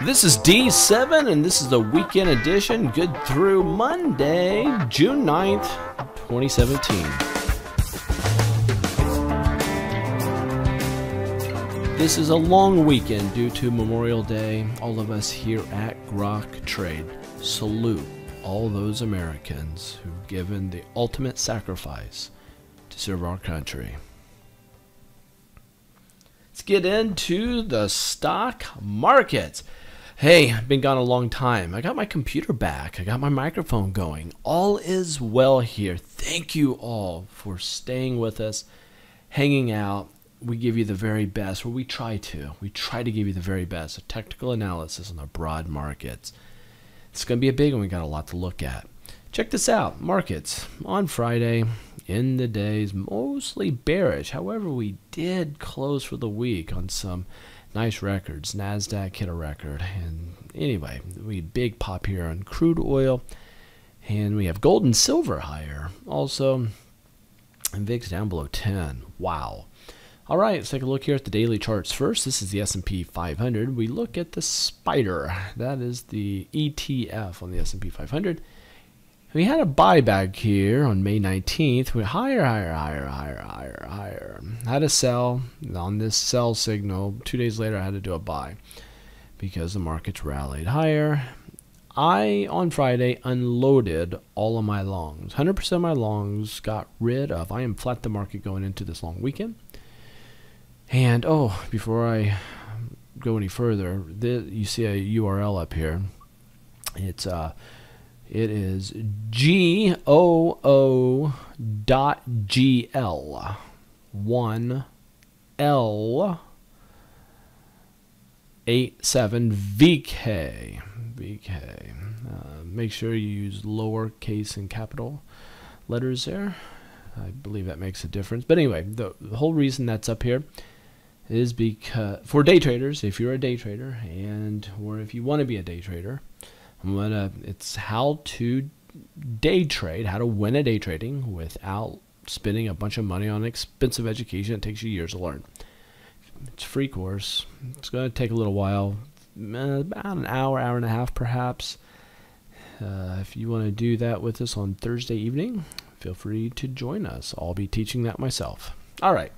This is D7, and this is the weekend edition, good through Monday, June 9th, 2017. This is a long weekend due to Memorial Day. All of us here at Grok Trade salute all those Americans who've given the ultimate sacrifice to serve our country. Let's get into the stock markets. Hey, I've been gone a long time. I got my computer back. I got my microphone going. All is well here. Thank you all for staying with us, hanging out. We give you the very best, or we try to. We try to give you the very best. A technical analysis on the broad markets. It's going to be a big one. We got a lot to look at. Check this out. Markets on Friday, in the days, mostly bearish. However, we did close for the week on some nice records. NASDAQ hit a record. And anyway, we had big pop here on crude oil. And we have gold and silver higher. Also, and VIX down below 10. Wow. All right, let's take a look here at the daily charts first. This is the S&P 500. We look at the spider. That is the ETF on the S&P 500. We had a buyback here on May 19th. We higher. Had a sell on this sell signal. 2 days later, I had to do a buy because the markets rallied higher. I, on Friday, unloaded all of my longs. 100% of my longs got rid of. I am flat the market going into this long weekend. And, oh, before I go any further, you see a URL up here. It is GOO.GL 1L87VK. Make sure you use lowercase and capital letters there. I believe that makes a difference. But anyway, the whole reason that's up here is because for day traders, if you're a day trader or if you want to be a day trader, it's how to day trade, how to win a day trading without spending a bunch of money on expensive education. It takes you years to learn. It's a free course. It's going to take a little while, about an hour and a half perhaps. If you want to do that with us on Thursday evening, feel free to join us. I'll be teaching that myself. All right.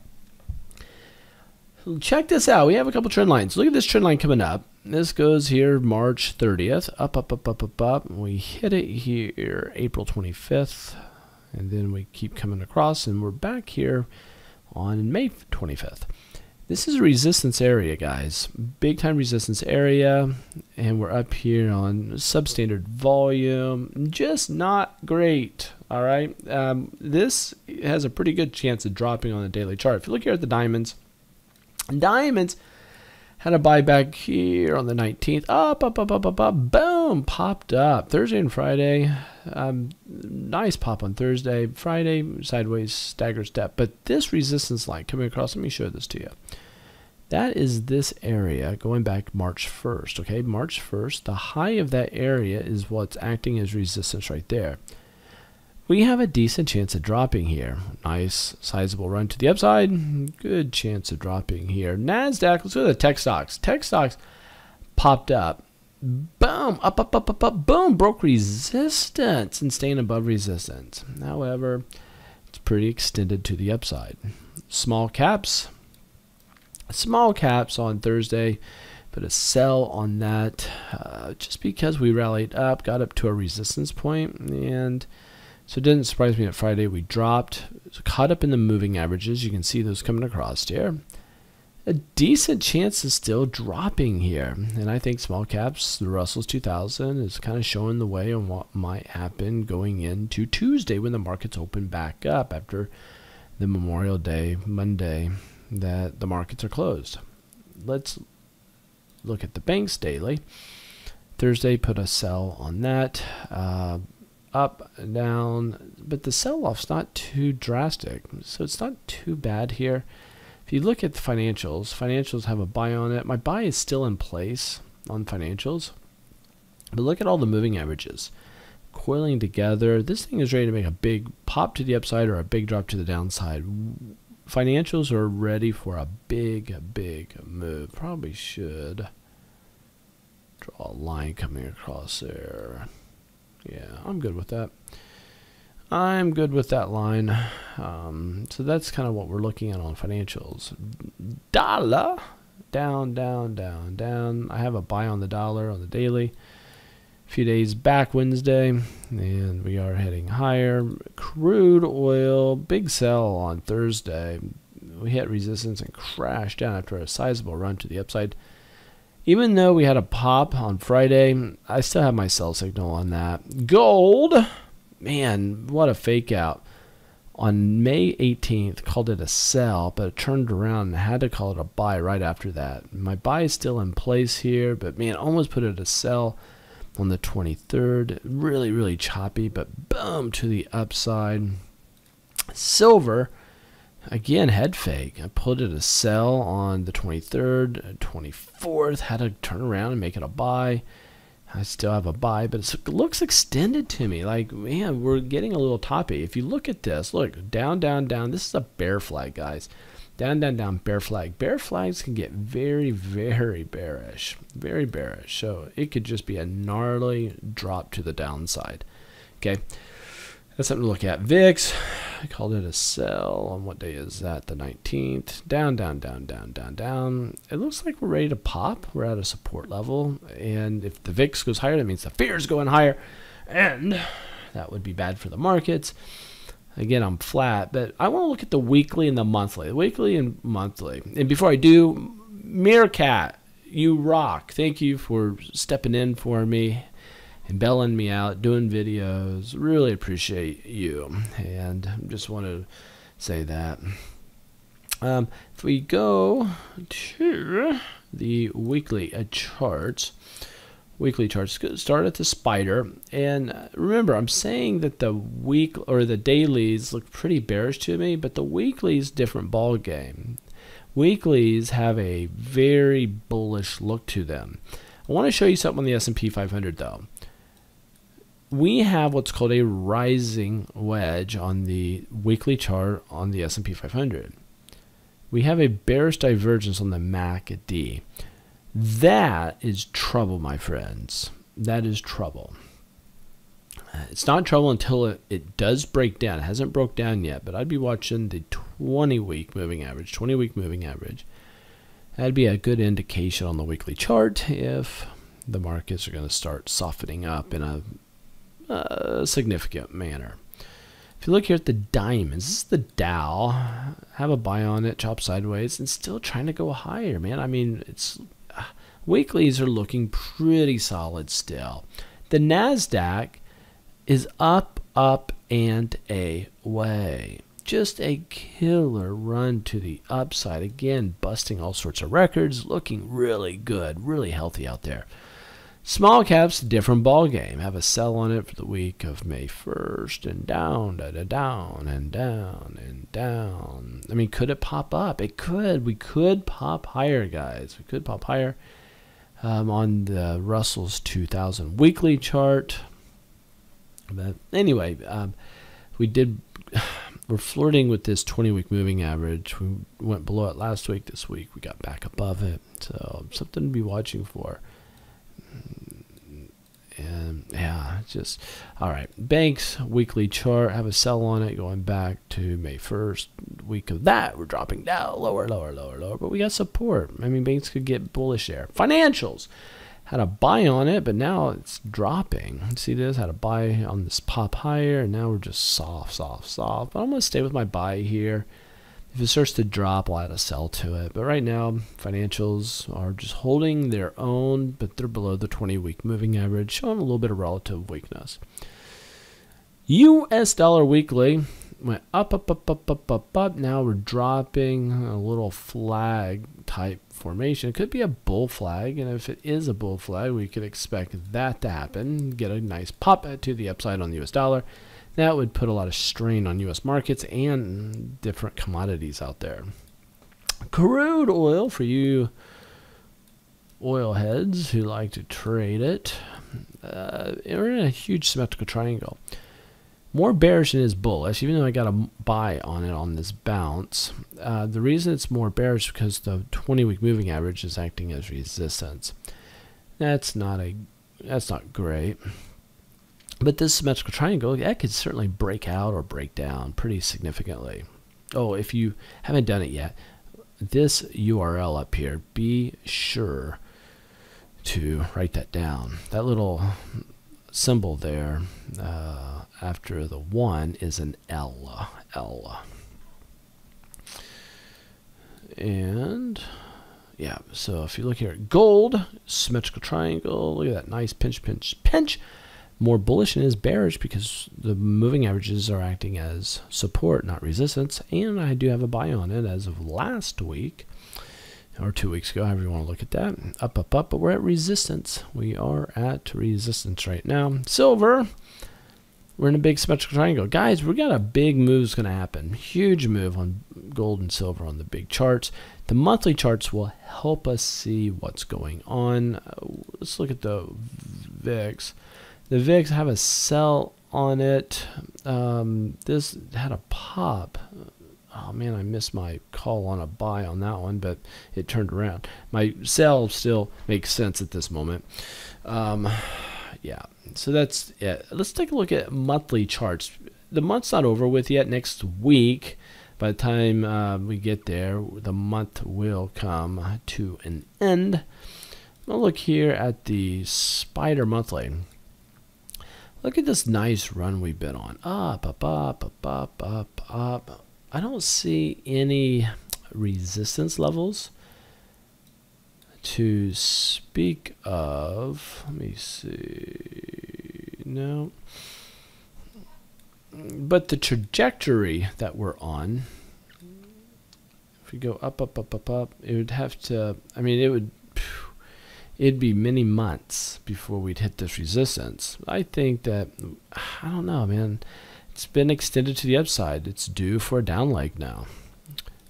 Check this out. We have a couple trend lines. Look at this trend line coming up. This goes here March 30th. Up. We hit it here April 25th. And then we keep coming across. And we're back here on May 25th. This is a resistance area, guys. Big time resistance area. And we're up here on substandard volume. Just not great. All right. This has a pretty good chance of dropping on the daily chart. If you look here at the diamonds had a buyback here on the 19th. Up. Boom. Popped up. Thursday and Friday. Nice pop on Thursday. Friday, sideways stagger step. But this resistance line coming across, let me show this to you. That is this area going back March 1st. Okay, March 1st. The high of that area is what's acting as resistance right there. We have a decent chance of dropping here. Nice, sizable run to the upside. Good chance of dropping here. NASDAQ, let's go to the tech stocks. Tech stocks popped up. Boom, up. Boom, broke resistance and staying above resistance. However, it's pretty extended to the upside. Small caps on Thursday. Put a sell on that just because we rallied up, got up to a resistance point, and so it didn't surprise me that Friday we dropped. So caught up in the moving averages. You can see those coming across here. A decent chance is still dropping here. And I think small caps, the Russell's 2000, is kind of showing the way on what might happen going into Tuesday when the markets open back up after the Memorial Day, Monday, that the markets are closed. Let's look at the banks daily. Thursday put a sell on that. Up and down, but the sell-off's not too drastic, so it's not too bad here. If you look at the financials have a buy on it. My buy is still in place on financials, but look at all the moving averages coiling together. This thing is ready to make a big pop to the upside or a big drop to the downside. Financials are ready for a big move. Probably should a line coming across there. Yeah, I'm good with that. I'm good with that line. So that's kind of what we're looking at on financials. Dollar. Down, down, down, down. I have a buy on the dollar on the daily. A few days back Wednesday, and we are heading higher. Crude oil, big sell on Thursday. We hit resistance and crashed down after a sizable run to the upside. Even though we had a pop on Friday, I still have my sell signal on that. Gold, man, what a fake out. On May 18th, called it a sell, but it turned around and had to call it a buy right after that. My buy is still in place here, but man, almost put it a sell on the 23rd. Really, really choppy, but boom, to the upside. Silver, again, head fake. I pulled it a sell on the 23rd, 24th, had to turn around and make it a buy. I still have a buy, but it looks extended to me. Like, man, we're getting a little toppy. If you look at this, look, down, down, down. This is a bear flag, guys. Down, down, down, bear flag. Bear flags can get very, very bearish. Very bearish. So it could just be a gnarly drop to the downside. Okay. That's something to look at. VIX, I called it a sell on what day is that? The 19th. Down, down, down, down, down, down. It looks like we're ready to pop. We're at a support level. And if the VIX goes higher, that means the fear is going higher. And that would be bad for the markets. Again, I'm flat, but I want to look at the weekly and the monthly. The weekly and monthly. And before I do, Meerkat, you rock. Thank you for stepping in for me and bailing me out, doing videos. Really appreciate you. And just want to say that. If we go to the weekly charts, start at the spider. And remember, I'm saying that the week or the dailies look pretty bearish to me, but the weeklies different ball game. Weeklies have a very bullish look to them. I want to show you something on the S&P 500 though. We have what's called a rising wedge on the weekly chart on the S&P 500. We have a bearish divergence on the MACD. That is trouble, my friends. That is trouble. It's not trouble until it does break down. It hasn't broke down yet, but I'd be watching the 20-week moving average. 20-week moving average. That'd be a good indication on the weekly chart if the markets are going to start softening up in a significant manner. If you look here at the diamonds, this is the Dow. Have a buy on it, chop sideways, and still trying to go higher, man. I mean, it's weeklies are looking pretty solid still. The NASDAQ is up, up, and away. Just a killer run to the upside. Again, busting all sorts of records, looking really good, really healthy out there. Small caps, different ball game. Have a sell on it for the week of May 1st, and down, down, and down, and down. I mean, could it pop up? It could. We could pop higher, guys. We could pop higher on the Russell's 2000 weekly chart. But anyway, we're flirting with this 20-week moving average. We went below it last week. This week we got back above it. So something to be watching for. And yeah, just all right. Banks weekly chart, have a sell on it going back to May 1st. Week of that, we're dropping down lower, lower, lower, lower, but we got support. I mean, banks could get bullish there. Financials had a buy on it, but now it's dropping. See this? Had a buy on this pop higher, and now we're just soft, soft, soft. But I'm gonna stay with my buy here. If it starts to drop, I'll add a sell to it. But right now, financials are just holding their own, but they're below the 20-week moving average, showing a little bit of relative weakness. US dollar weekly went up, up, up, up, up, up, up. Now we're dropping a little flag type formation. It could be a bull flag, and if it is a bull flag, we could expect that to happen. Get a nice pop to the upside on the US dollar. That would put a lot of strain on U.S. markets and different commodities out there. Crude oil, for you oil heads who like to trade it, we're in a huge symmetrical triangle. More bearish than it is bullish, even though I got a buy on it on this bounce. The reason it's more bearish is because the 20-week moving average is acting as resistance. That's not great. But this symmetrical triangle, that could certainly break out or break down pretty significantly. Oh, if you haven't done it yet, this URL up here, be sure to write that down. That little symbol there after the 1 is an L. And yeah, so if you look here at gold, symmetrical triangle, look at that nice pinch, pinch, pinch. More bullish and is bearish because the moving averages are acting as support, not resistance. And I do have a buy on it as of last week or 2 weeks ago, however you want to look at that. Up, up, up, but we're at resistance. We are at resistance right now. Silver, we're in a big symmetrical triangle. Guys, we got a big move that's going to happen. Huge move on gold and silver on the big charts. The monthly charts will help us see what's going on. Let's look at the VIX. The VIX have a sell on it. This had a pop. Oh man, I missed my call on a buy on that one, but it turned around. My sell still makes sense at this moment. Yeah, so that's it. Let's take a look at monthly charts. The month's not over with yet. Next week, by the time we get there, the month will come to an end. I'll look here at the Spider Monthly. Look at this nice run we've been on. Up, up, up, up, up, up, up. I don't see any resistance levels to speak of. Let me see. No. But the trajectory that we're on, if we go up, up, up, up, up, it would have to, I mean, it'd be many months before we'd hit this resistance. I think that, I don't know, man. It's been extended to the upside. It's due for a down leg now.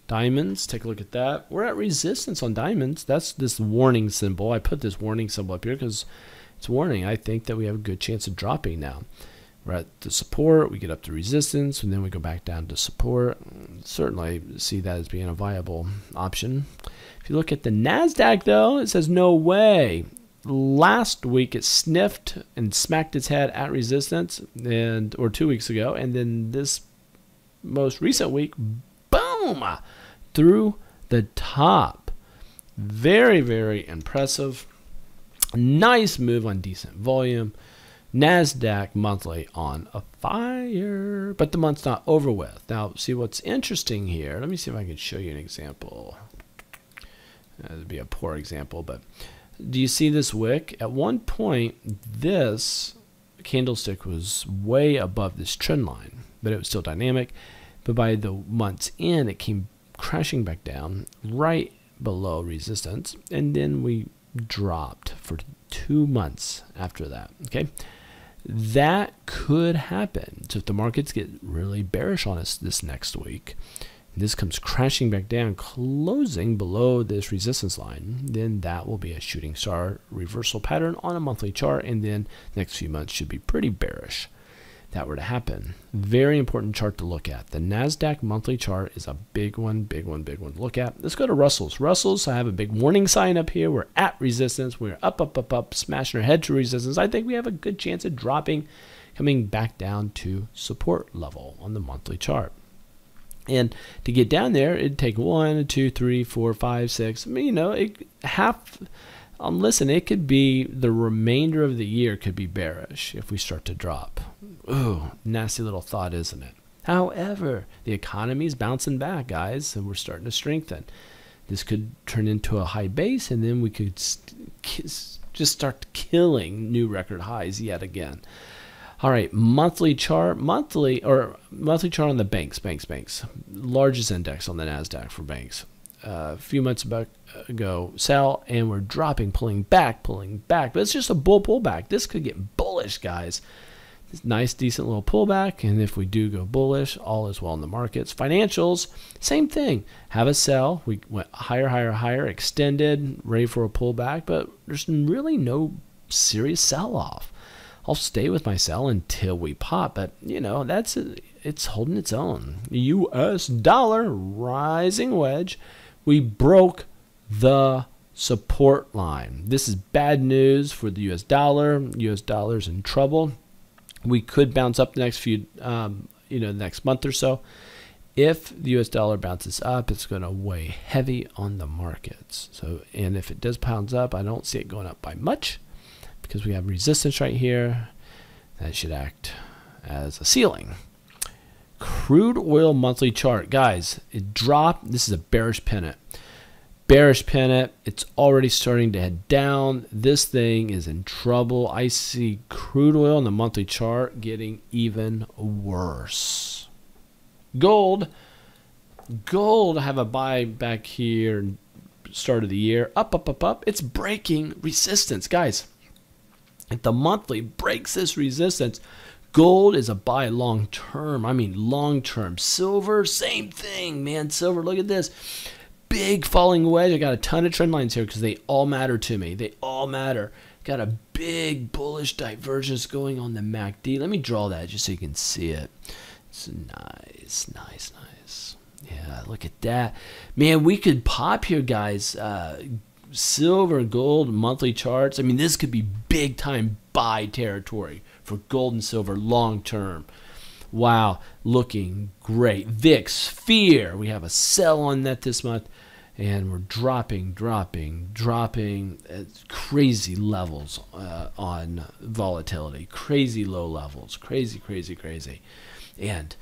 Diamonds, take a look at that. We're at resistance on diamonds. That's this warning symbol. I put this warning symbol up here because it's warning. I think that we have a good chance of dropping now. We're at the support, we get up to resistance, and then we go back down to support. Certainly see that as being a viable option. If you look at the NASDAQ, though, it says no way. Last week, it sniffed and smacked its head at resistance, or 2 weeks ago, and then this most recent week, boom, through the top. Very, very impressive. Nice move on decent volume. NASDAQ monthly on a fire, but the month's not over with. Now, see what's interesting here. Let me see if I can show you an example. That'd be a poor example, but do you see this wick? At one point, this candlestick was way above this trend line, but it was still dynamic. But by the month's end, it came crashing back down right below resistance, and then we dropped for 2 months after that. Okay. That could happen. So if the markets get really bearish on us this next week, this comes crashing back down, closing below this resistance line, then that will be a shooting star reversal pattern on a monthly chart, and then next few months should be pretty bearish. If that were to happen. Very important chart to look at. The NASDAQ monthly chart is a big one, big one, big one to look at. Let's go to Russell's. Russell's, I have a big warning sign up here. We're at resistance. We're up, up, up, up, smashing our head to resistance. I think we have a good chance of dropping, coming back down to support level on the monthly chart. And to get down there, it'd take 1, 2, 3, 4, 5, 6. I mean, you know, listen, it could be the remainder of the year could be bearish if we start to drop. Ooh, nasty little thought, isn't it? However, the economy's bouncing back, guys, and we're starting to strengthen. This could turn into a high base, and then we could just start killing new record highs yet again. All right, monthly chart on the banks. Largest index on the NASDAQ for banks. A few months ago, sell, and we're dropping, pulling back. But it's just a bull pullback. This could get bullish, guys. Nice, decent little pullback, and if we do go bullish, all is well in the markets. Financials, same thing. Have a sell. We went higher, extended, ready for a pullback, but there's really no serious sell-off. I'll stay with my sell until we pop, but you know, it's holding its own. US dollar rising wedge. We broke the support line. This is bad news for the US dollar. US dollar's in trouble. We could bounce up the next few, next month or so. If the US dollar bounces up, it's going to weigh heavy on the markets. So, and if it does bounce up, I don't see it going up by much because we have resistance right here. That should act as a ceiling. Crude oil monthly chart. Guys, it dropped. This is a bearish pennant. Bearish pennant. It's already starting to head down. This thing is in trouble. I see crude oil in the monthly chart getting even worse. Gold. I have a buy back here, start of the year. Up, up, up, up. It's breaking resistance. Guys, if the monthly breaks this resistance, gold is a buy long term. I mean long term. Silver, same thing, man. Silver, look at this. Big falling wedge. I got a ton of trend lines here because they all matter to me. They all matter. Got a big bullish divergence going on the MACD. Let me draw that just so you can see it. It's nice, nice, nice. Yeah, look at that. Man, we could pop here, guys. Silver, gold, monthly charts. I mean, this could be big time buy territory for gold and silver long term. Wow, looking great. VIX, fear. We have a sell on that this month, and we're dropping at crazy levels on volatility. Crazy low levels. Crazy. And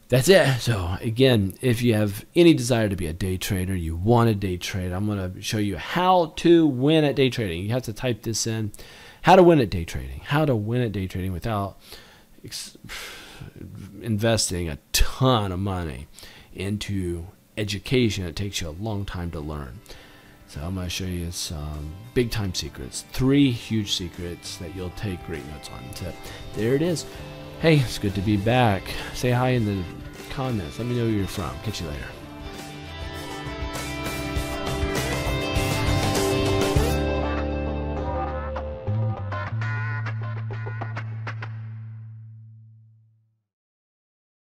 that's it. So again, if you have any desire to be a day trader, you want to day trade, I'm going to show you how to win at day trading. You have to type this in. How to win at day trading. How to win at day trading without investing a ton of money into education. It takes you a long time to learn. So I'm going to show you some big time secrets. 3 huge secrets that you'll take great notes on. So there it is. Hey, it's good to be back. Say hi in the comments. Let me know where you're from. Catch you later.